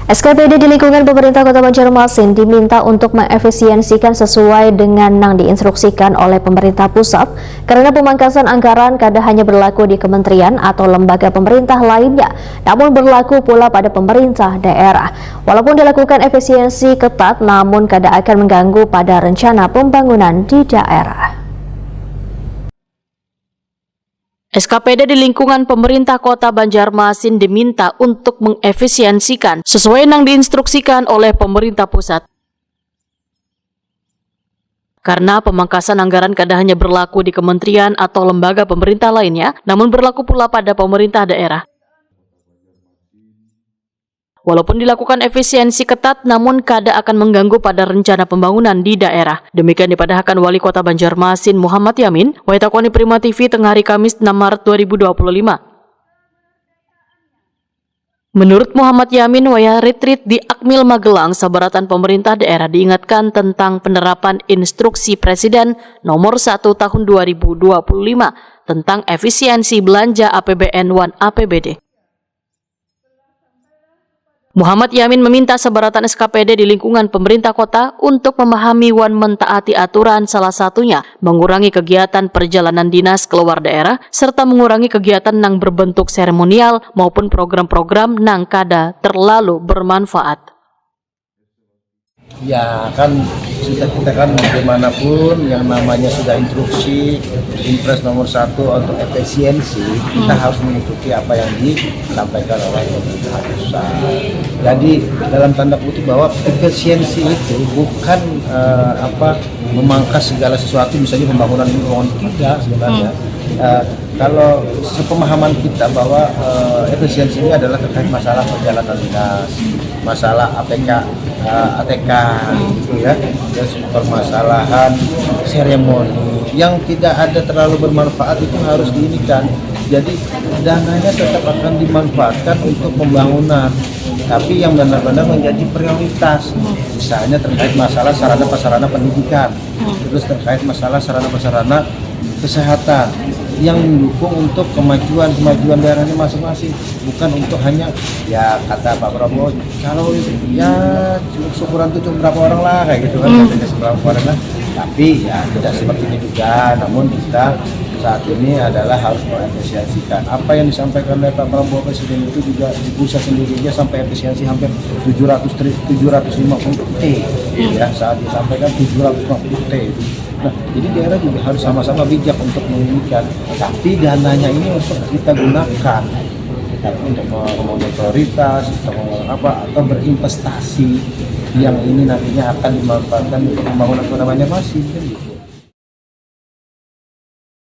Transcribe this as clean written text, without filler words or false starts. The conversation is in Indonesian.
SKPD di lingkungan pemerintah Kota Banjarmasin diminta untuk mengefisiensikan sesuai dengan yang diinstruksikan oleh pemerintah pusat karena pemangkasan anggaran kadang hanya berlaku di kementerian atau lembaga pemerintah lainnya, namun berlaku pula pada pemerintah daerah. Walaupun dilakukan efisiensi ketat, namun kadang akan mengganggu pada rencana pembangunan di daerah. SKPD di lingkungan pemerintah Kota Banjarmasin diminta untuk mengefisiensikan sesuai yang diinstruksikan oleh pemerintah pusat. Karena pemangkasan anggaran kadang hanya berlaku di kementerian atau lembaga pemerintah lainnya, namun berlaku pula pada pemerintah daerah. Walaupun dilakukan efisiensi ketat, namun kadang akan mengganggu pada rencana pembangunan di daerah. Demikian dipadahkan Wali Kota Banjarmasin Muhammad Yamin, Waitakoni Prima TV tengah hari Kamis 6 Maret 2025. Menurut Muhammad Yamin, waya retreat di Akmil Magelang, sabaratan pemerintah daerah diingatkan tentang penerapan instruksi Presiden nomor 1 tahun 2025 tentang efisiensi belanja APBN 1 APBD. Muhammad Yamin meminta sabaratan SKPD di lingkungan pemerintah kota untuk memahami wan mentaati aturan, salah satunya mengurangi kegiatan perjalanan dinas keluar daerah serta mengurangi kegiatan yang berbentuk seremonial maupun program-program yang kada terlalu bermanfaat. Ya kan kita kan bagaimanapun yang namanya sudah instruksi Impres nomor 1 untuk efisiensi, kita harus mengikuti apa yang disampaikan oleh pemerintah pusat. Jadi dalam tanda kutip bahwa efisiensi itu bukan memangkas segala sesuatu, misalnya pembangunan tidak sebenarnya. Kalau sepemahaman kita bahwa efisiensi ini adalah terkait masalah perjalanan dinas, masalah ATK gitu ya, dan permasalahan seremoni yang tidak ada terlalu bermanfaat itu harus diinikan. Jadi dananya tetap akan dimanfaatkan untuk pembangunan, tapi yang benar-benar menjadi prioritas, misalnya terkait masalah sarana-prasarana pendidikan, terus terkait masalah sarana-prasarana kesehatan yang mendukung untuk kemajuan daerahnya masing-masing, bukan untuk hanya ya kata Pak Prabowo kalau ya syukuran itu cuma berapa orang lah kayak gitu kan, katanya seberapa orang lah, tapi ya tidak seperti ini juga. Namun kita saat ini adalah harus mengefisiensikan apa yang disampaikan oleh Pak Prabowo Presiden itu juga di pusat sendirinya sampai efisiensi hampir 750 T ya, saat disampaikan 750 T itu. Nah, jadi daerah juga harus sama-sama bijak untuk menginginkan, tapi dananya ini untuk kita gunakan untuk membangun prioritas, atau berinvestasi yang ini nantinya akan dimanfaatkan untuk pembangunan Kota Banjarmasin.